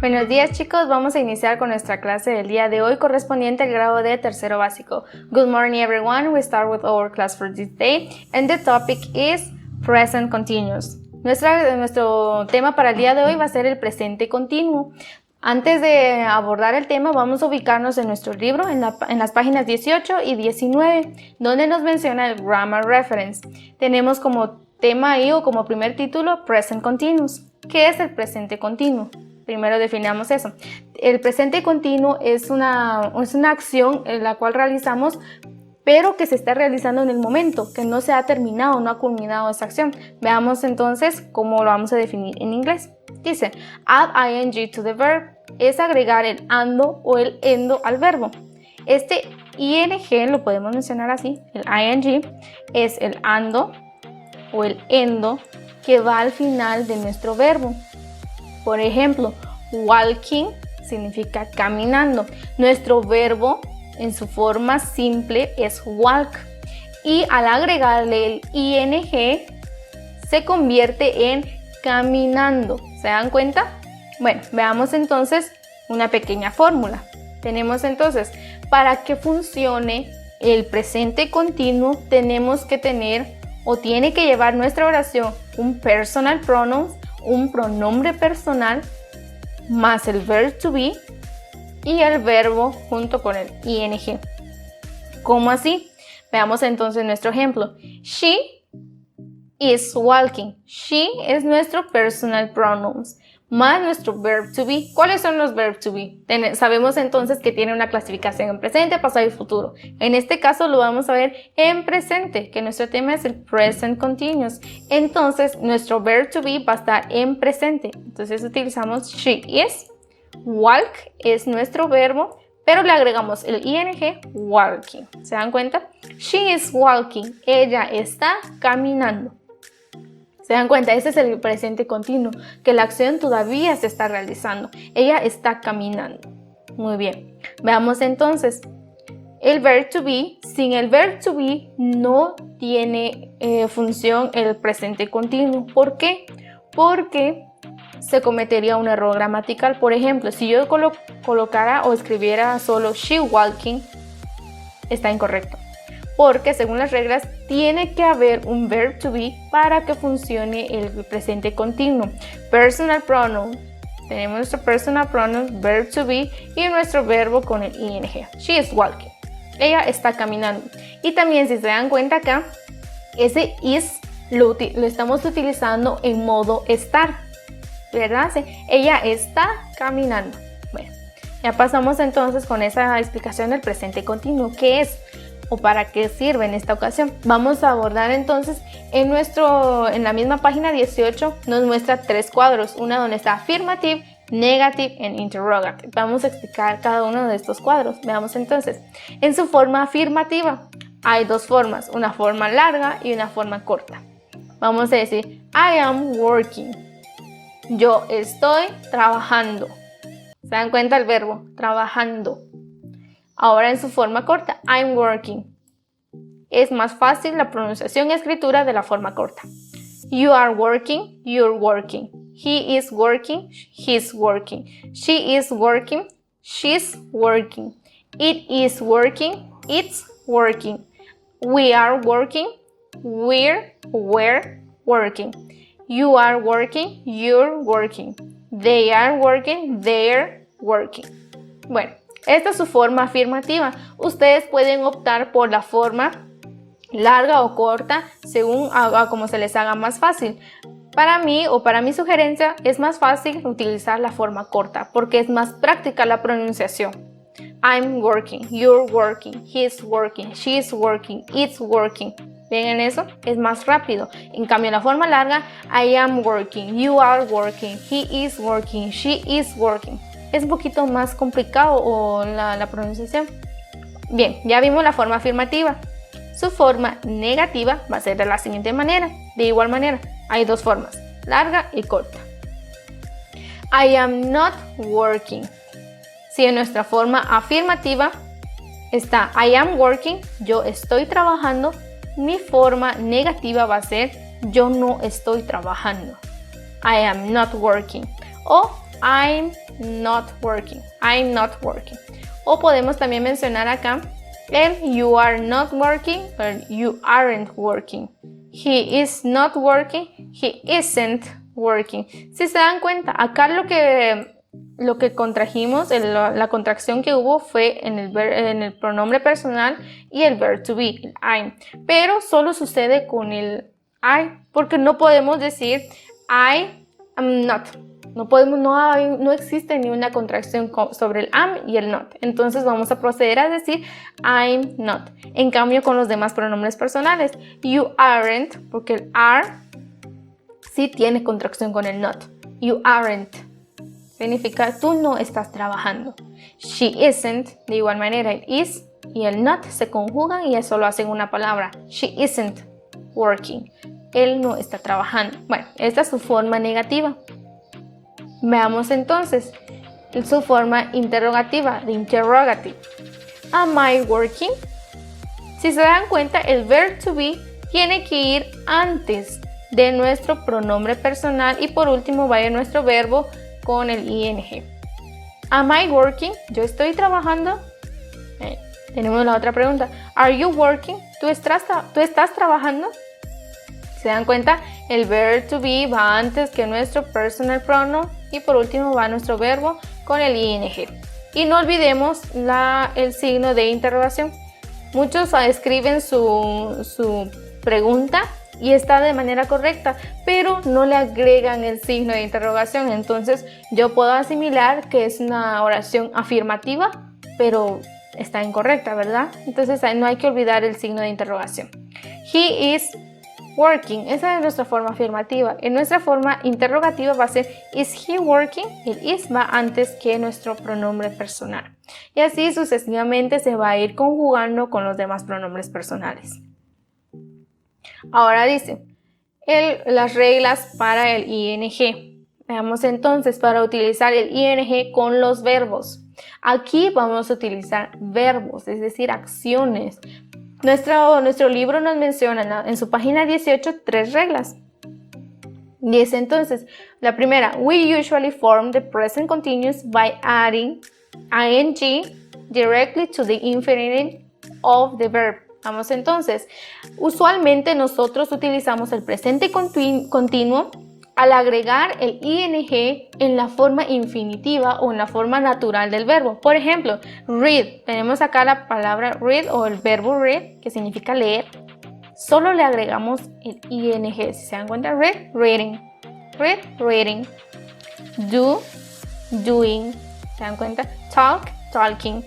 Buenos días chicos, vamos a iniciar con nuestra clase del día de hoy correspondiente al grado de tercero básico. Good morning everyone, we start with our class for this day and the topic is present continuous. Nuestro tema para el día de hoy va a ser el presente continuo. Antes de abordar el tema vamos a ubicarnos en nuestro libro en las páginas 18 y 19 donde nos menciona el grammar reference. Tenemos como tema ahí o como primer título present continuous. ¿Qué es el presente continuo? Primero definamos eso. El presente continuo es una acción en la cual realizamos, pero que se está realizando en el momento, que no se ha terminado, no ha culminado esa acción. Veamos entonces cómo lo vamos a definir en inglés. Dice, add ing to the verb es agregar el ando o el endo al verbo. Este ing lo podemos mencionar así, el ing es el ando o el endo que va al final de nuestro verbo. Por ejemplo, walking significa caminando. Nuestro verbo en su forma simple es walk. Y al agregarle el ing se convierte en caminando. ¿Se dan cuenta? Bueno, veamos entonces una pequeña fórmula. Tenemos entonces, para que funcione el presente continuo, tenemos que tener o tiene que llevar nuestra oración un personal pronoun, un pronombre personal más el verb to be y el verbo junto con el ing. ¿Cómo así? Veamos entonces nuestro ejemplo. She is walking. She es nuestro personal pronouns más nuestro verb to be. ¿Cuáles son los verb to be? Sabemos entonces que tiene una clasificación en presente, pasado y futuro. En este caso lo vamos a ver en presente, que nuestro tema es el present continuous. Entonces nuestro verb to be va a estar en presente. Entonces utilizamos she is. Walk es nuestro verbo, pero le agregamos el ing, walking. ¿Se dan cuenta? She is walking. Ella está caminando. ¿Se dan cuenta? Ese es el presente continuo, que la acción todavía se está realizando. Ella está caminando. Muy bien. Veamos entonces. El verb to be, sin el verb to be no tiene función el presente continuo. ¿Por qué? Porque se cometería un error gramatical. Por ejemplo, si yo colocara o escribiera solo she walking, está incorrecto. Porque según las reglas tiene que haber un verb to be para que funcione el presente continuo. Personal pronoun, tenemos nuestro personal pronoun, verb to be y nuestro verbo con el ing. She is walking. Ella está caminando. Y también si se dan cuenta acá, ese is lo estamos utilizando en modo estar, ¿verdad? Ella está caminando. Bueno, ya pasamos entonces con esa explicación del presente continuo. ¿Qué es? ¿O para qué sirve en esta ocasión? Vamos a abordar entonces en la misma página 18 nos muestra tres cuadros, una donde está affirmative, negative and interrogative. Vamos a explicar cada uno de estos cuadros. Veamos entonces. En su forma afirmativa hay dos formas, una forma larga y una forma corta. Vamos a decir I am working. Yo estoy trabajando. ¿Se dan cuenta el verbo? Trabajando. Ahora en su forma corta, I'm working. Es más fácil la pronunciación y escritura de la forma corta. You are working, you're working. He is working, he's working. She is working, she's working. It is working, it's working. We are working, we're working. You are working, you're working. They are working, they're working. Bueno. Esta es su forma afirmativa. Ustedes pueden optar por la forma larga o corta según como se les haga más fácil. Para mí o para mi sugerencia es más fácil utilizar la forma corta porque es más práctica la pronunciación. I'm working, you're working, he's working, she's working, it's working. ¿Ven en eso? Es más rápido. En cambio, la forma larga, I am working, you are working, he is working, she is working. Es un poquito más complicado la pronunciación. Bien, ya vimos la forma afirmativa. Su forma negativa va a ser de la siguiente manera. De igual manera, hay dos formas, larga y corta. I am not working. Si en nuestra forma afirmativa está I am working, yo estoy trabajando. Mi forma negativa va a ser yo no estoy trabajando. I am not working. O I'm not working. I'm not working. O podemos también mencionar acá el you are not working or you aren't working. He is not working. He isn't working. Si se dan cuenta, acá lo que contrajimos, la contracción que hubo fue en el pronombre personal y el verb to be, el I'm. Pero solo sucede con el I, porque no podemos decir I am not. No existe ni una contracción sobre el am y el not. Entonces vamos a proceder a decir I'm not. En cambio, con los demás pronombres personales, you aren't, porque el are sí tiene contracción con el not. You aren't significa tú no estás trabajando. She isn't, de igual manera, el is y el not se conjugan y eso lo hacen una palabra. She isn't working. Él no está trabajando. Bueno, esta es su forma negativa. Veamos entonces su forma interrogativa, de interrogative. Am I working? Si se dan cuenta, el verb to be tiene que ir antes de nuestro pronombre personal y por último va a ir nuestro verbo con el ing. Am I working? Yo estoy trabajando. Tenemos la otra pregunta. Are you working? ¿Tú estás trabajando? ¿Se dan cuenta? El verb to be va antes que nuestro personal pronoun y por último va nuestro verbo con el ing. Y no olvidemos el signo de interrogación. Muchos escriben su pregunta y está de manera correcta, pero no le agregan el signo de interrogación. Entonces yo puedo asimilar que es una oración afirmativa, pero está incorrecta, ¿verdad? Entonces no hay que olvidar el signo de interrogación. He is working. Esa es nuestra forma afirmativa. En nuestra forma interrogativa va a ser is he working. El is va antes que nuestro pronombre personal. Y así sucesivamente se va a ir conjugando con los demás pronombres personales. Ahora dice las reglas para el ing. Veamos entonces para utilizar el ing con los verbos. Aquí vamos a utilizar verbos, es decir, acciones. Nuestro libro nos menciona en su página 18 3 reglas. Dice entonces, la primera, we usually form the present continuous by adding ing directly to the infinitive of the verb. Vamos entonces, usualmente nosotros utilizamos el presente continuo al agregar el ing en la forma infinitiva o en la forma natural del verbo. Por ejemplo, read. Tenemos acá la palabra read o el verbo read, que significa leer. Solo le agregamos el ing. Si se dan cuenta, read, reading. Read, reading. Do, doing. ¿Se dan cuenta? Talk, talking.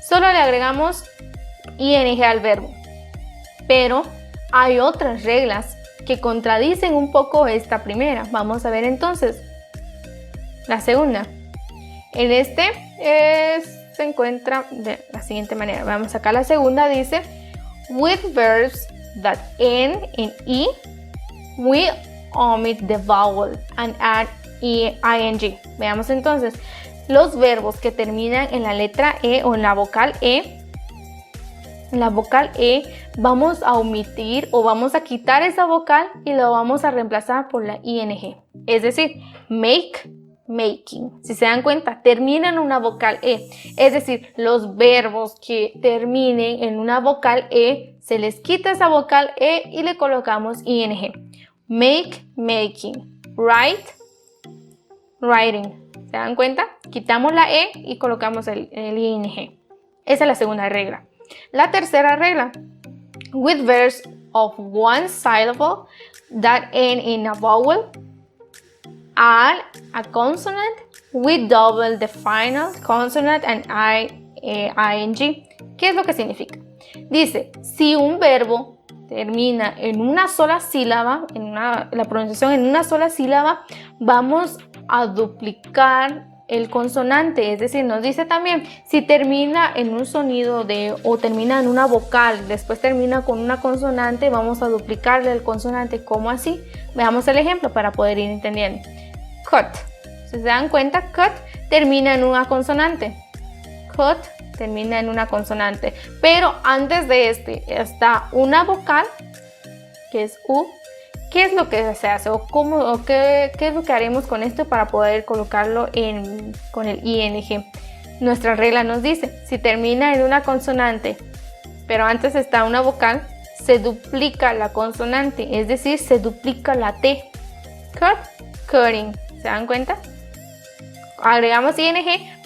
Solo le agregamos ing al verbo. Pero hay otras reglas que contradicen un poco esta primera. Vamos a ver entonces la segunda. En se encuentra de la siguiente manera. Vamos acá, la segunda dice with verbs that end in e, we omit the vowel and add ing. Veamos entonces los verbos que terminan en la letra e o en la vocal e. La vocal E vamos a omitir o vamos a quitar esa vocal y la vamos a reemplazar por la ing. Es decir, make, making. Si se dan cuenta, terminan en una vocal E. Es decir, los verbos que terminen en una vocal E, se les quita esa vocal E y le colocamos ing. Make, making. Write, writing. ¿Se dan cuenta? Quitamos la E y colocamos el ing. Esa es la segunda regla. La tercera regla, with verbs of one syllable that end in a vowel, add a consonant, we double the final consonant and ing. ¿Qué es lo que significa? Dice, si un verbo termina en una sola sílaba, la pronunciación en una sola sílaba, vamos a duplicar el consonante, es decir, nos dice también si termina en un sonido o termina en una vocal, después termina con una consonante, vamos a duplicarle el consonante. ¿Cómo así? Veamos el ejemplo para poder ir entendiendo. Cut. Si se dan cuenta, cut termina en una consonante. Cut, termina en una consonante. Pero antes de este está una vocal, que es U. ¿Qué es lo que se hace? ¿Qué es lo que haremos con esto para poder colocarlo con el ing? Nuestra regla nos dice, si termina en una consonante, pero antes está una vocal, se duplica la consonante, es decir, se duplica la T. Cut, cutting. ¿Se dan cuenta? Agregamos ing,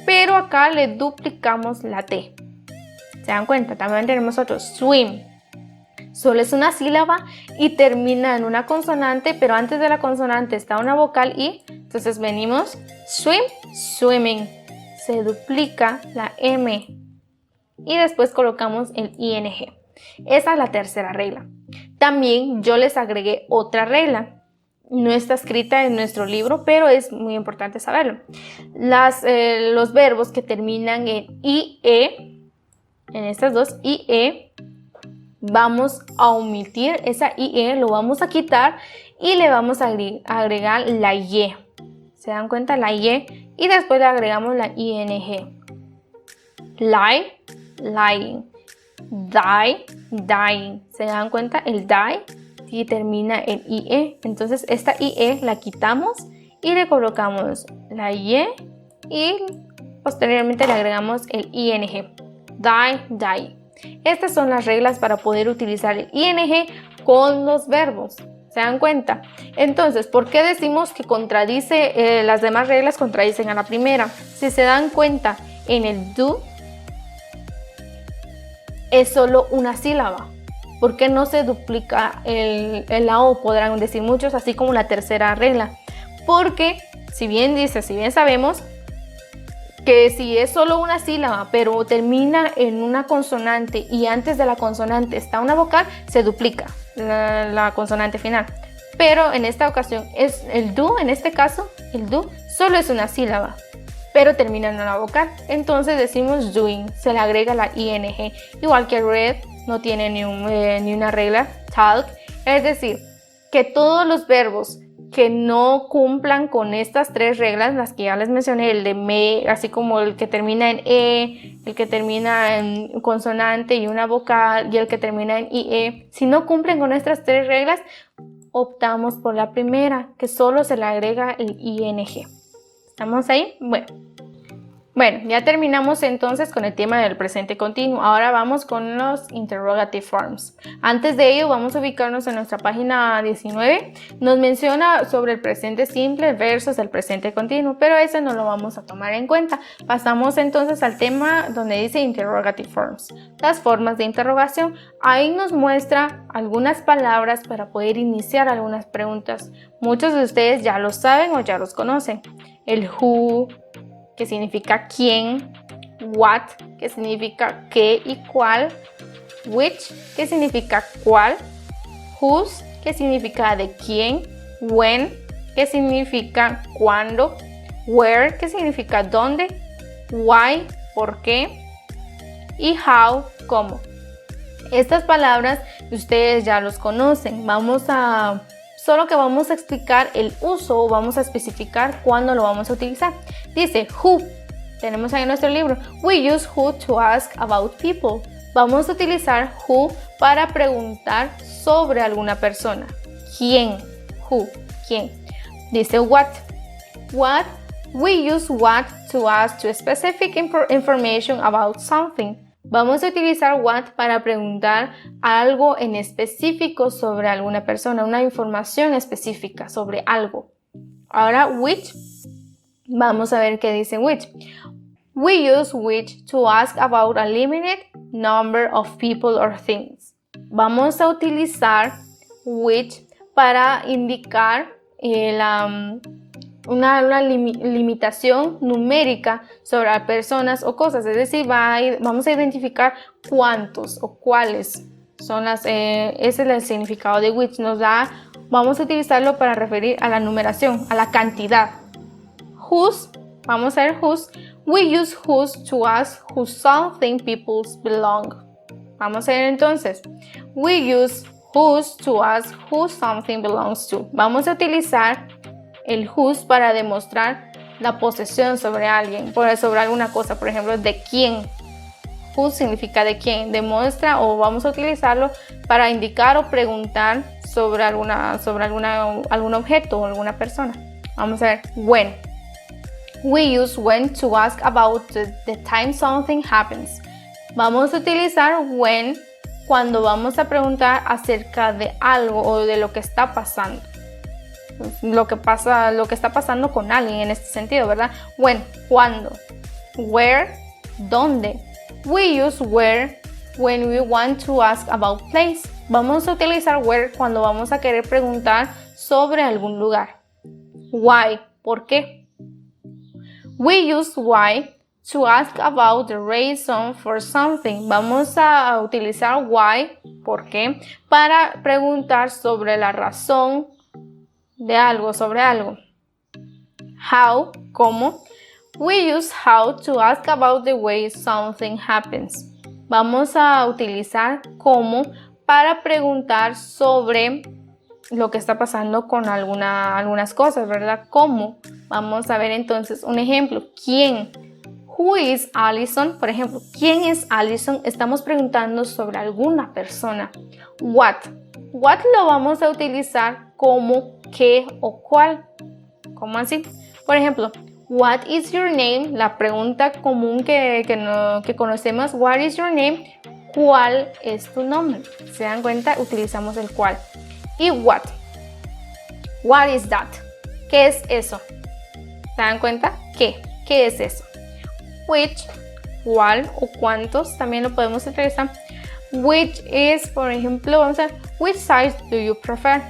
pero acá le duplicamos la T. ¿Se dan cuenta? También tenemos otro, swim. Solo es una sílaba y termina en una consonante, pero antes de la consonante está una vocal y, entonces venimos, swim, swimming. Se duplica la M y después colocamos el ing. Esa es la tercera regla. También yo les agregué otra regla. No está escrita en nuestro libro, pero es muy importante saberlo. Los verbos que terminan en IE, en estas dos IE, vamos a omitir esa IE, lo vamos a quitar y le vamos a agregar la Y. ¿Se dan cuenta? La Y. Y después le agregamos la ing. Lie, lying. Die, dying. ¿Se dan cuenta? El die y termina en IE. Entonces esta IE la quitamos y le colocamos la Y y posteriormente le agregamos el ing. Die, die. Estas son las reglas para poder utilizar el ing con los verbos. ¿Se dan cuenta? Entonces, ¿por qué decimos que contradice, las demás reglas contradicen a la primera? Si se dan cuenta, en el do es solo una sílaba. ¿Por qué no se duplica la O? Podrán decir muchos, así como la tercera regla. Porque, si bien sabemos que si es solo una sílaba, pero termina en una consonante y antes de la consonante está una vocal, se duplica la consonante final. Pero en esta ocasión es el do, en este caso, el do solo es una sílaba, pero termina en una vocal. Entonces decimos doing, se le agrega la ing. Igual que read, no tiene ni una regla, talk. Es decir, que todos los verbos que no cumplan con estas tres reglas, las que ya les mencioné, el de me, así como el que termina en e, el que termina en consonante y una vocal, y el que termina en ie, si no cumplen con estas tres reglas, optamos por la primera, que solo se le agrega el ing. ¿Estamos ahí? Bueno, ya terminamos entonces con el tema del presente continuo. Ahora vamos con los interrogative forms. Antes de ello, vamos a ubicarnos en nuestra página 19. Nos menciona sobre el presente simple versus el presente continuo, pero ese no lo vamos a tomar en cuenta. Pasamos entonces al tema donde dice interrogative forms. Las formas de interrogación. Ahí nos muestra algunas palabras para poder iniciar algunas preguntas. Muchos de ustedes ya lo saben o ya los conocen. El who, que significa quién, what, que significa qué y cuál, which, que significa cuál, whose, que significa de quién, when, que significa cuándo, where, que significa dónde, why, por qué, y how, cómo. Estas palabras ustedes ya los conocen. Solo que vamos a explicar el uso o vamos a especificar cuándo lo vamos a utilizar. Dice who, tenemos ahí en nuestro libro, we use who to ask about people. Vamos a utilizar who para preguntar sobre alguna persona. ¿Quién? Who, ¿quién? Dice what, we use what to ask to specific information about something. Vamos a utilizar what para preguntar algo en específico sobre alguna persona, una información específica sobre algo. Ahora, which, vamos a ver qué dice which. We use which to ask about a limited number of people or things. Vamos a utilizar which para indicar una limitación numérica sobre personas o cosas, es decir, vamos a identificar cuántos o cuáles son ese es el significado de which. Vamos a utilizarlo para referir a la numeración, a la cantidad. Whose, vamos a ver whose, we use whose to ask who something people belong. Vamos a ver entonces, we use whose to ask who something belongs to. Vamos a utilizar el whose para demostrar la posesión sobre alguien, sobre alguna cosa, por ejemplo, de quién Who significa de quién, demuestra o vamos a utilizarlo para indicar o preguntar sobre algún objeto o alguna persona. Vamos a ver, when. We use when to ask about the time something happens. Vamos a utilizar when cuando vamos a preguntar acerca de algo o de lo que está pasando. Lo que está pasando con alguien en este sentido, ¿verdad? When, cuando. Where, dónde. We use where when we want to ask about place. Vamos a utilizar where cuando vamos a querer preguntar sobre algún lugar. Why, ¿por qué? We use why to ask about the reason for something. Vamos a utilizar why, ¿por qué? Para preguntar sobre la razón de algo, sobre algo. How, ¿cómo? We use how to ask about the way something happens. Vamos a utilizar cómo para preguntar sobre lo que está pasando con algunas cosas, ¿verdad? ¿Cómo? Vamos a ver entonces un ejemplo. ¿Quién? Who is Allison? Por ejemplo, ¿quién es Allison? Estamos preguntando sobre alguna persona. What? What lo vamos a utilizar como qué o cuál. ¿Cómo así? Por ejemplo, what is your name? La pregunta común que conocemos. What is your name? ¿Cuál es tu nombre? ¿Se dan cuenta? Utilizamos el cuál. ¿Y what? What is that? ¿Qué es eso? ¿Se dan cuenta? ¿Qué? ¿Qué es eso? Which, cuál o cuántos, también lo podemos utilizar. Which is, por ejemplo, vamos a ver, which size do you prefer?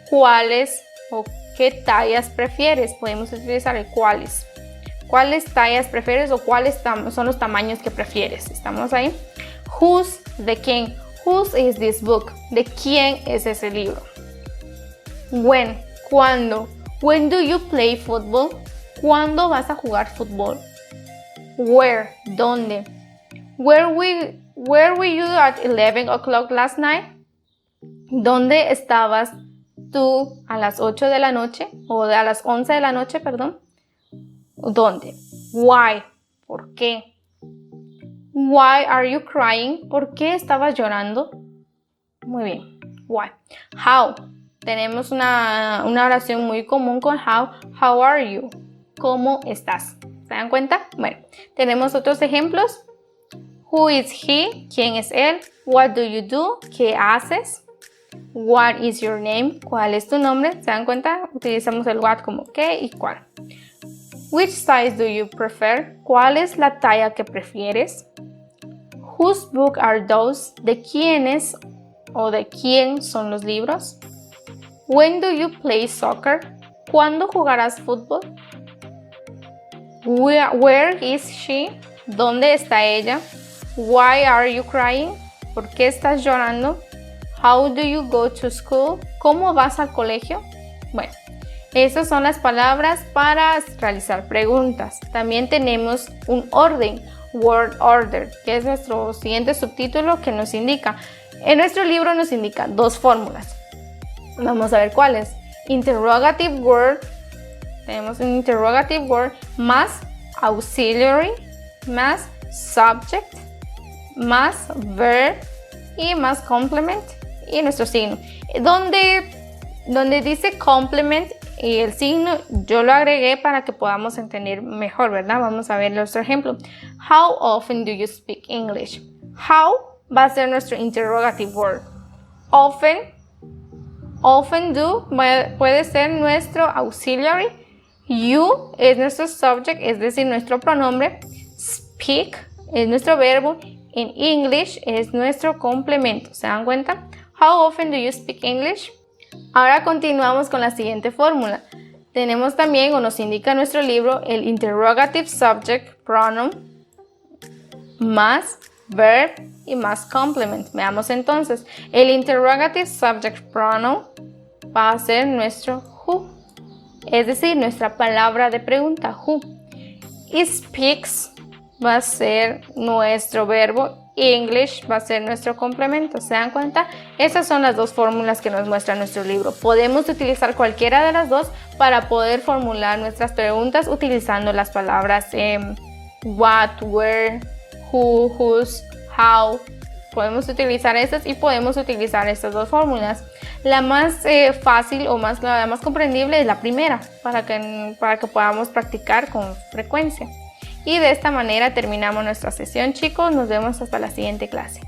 ¿Cuáles o qué tallas prefieres? Podemos utilizar el cuáles. ¿Cuáles tallas prefieres o cuáles son los tamaños que prefieres? ¿Estamos ahí? Whose, de quién. Whose is this book? ¿De quién es ese libro? When, ¿cuándo? When do you play football? ¿Cuándo vas a jugar fútbol? Where, ¿dónde? Where were you at 11 o'clock last night? ¿Dónde estabas tú a las 8 de la noche? O a las 11 de la noche, perdón. ¿Dónde? Why, ¿por qué? Why are you crying? ¿Por qué estabas llorando? Muy bien. Why. How. Tenemos una oración muy común con how. How are you? ¿Cómo estás? ¿Se dan cuenta? Bueno, tenemos otros ejemplos. Who is he? ¿Quién es él? What do you do? ¿Qué haces? What is your name? ¿Cuál es tu nombre? ¿Se dan cuenta? Utilizamos el what como qué y cuál. Which size do you prefer? ¿Cuál es la talla que prefieres? Whose book are those? ¿De quiénes o de quién son los libros? When do you play soccer? ¿Cuándo jugarás fútbol? Where is she? ¿Dónde está ella? Why are you crying? ¿Por qué estás llorando? How do you go to school? ¿Cómo vas al colegio? Bueno, esas son las palabras para realizar preguntas. También tenemos un orden, word order, que es nuestro siguiente subtítulo que nos indica. En nuestro libro nos indica dos fórmulas. Vamos a ver cuáles. Interrogative word. Tenemos un interrogative word más auxiliary, más subject, más verb y más complement y nuestro signo. Donde dice complement y el signo yo lo agregué para que podamos entender mejor, ¿verdad? Vamos a ver nuestro ejemplo. How often do you speak English? How va a ser nuestro interrogative word. Often do puede ser nuestro auxiliary. You es nuestro subject, es decir, nuestro pronombre. Speak es nuestro verbo. En English es nuestro complemento. ¿Se dan cuenta? How often do you speak English? Ahora continuamos con la siguiente fórmula. Tenemos también, o nos indica nuestro libro, el interrogative subject pronoun más verb y más complement. Veamos entonces. El interrogative subject pronoun va a ser nuestro who. Es decir, nuestra palabra de pregunta, who. Y speaks va a ser nuestro verbo. English va a ser nuestro complemento. ¿Se dan cuenta? Esas son las dos fórmulas que nos muestra nuestro libro. Podemos utilizar cualquiera de las dos para poder formular nuestras preguntas utilizando las palabras what, where, who, whose, how. Podemos utilizar estas y podemos utilizar estas dos fórmulas. La más fácil o la más comprendible es la primera, para que podamos practicar con frecuencia. Y de esta manera terminamos nuestra sesión, chicos. Nos vemos hasta la siguiente clase.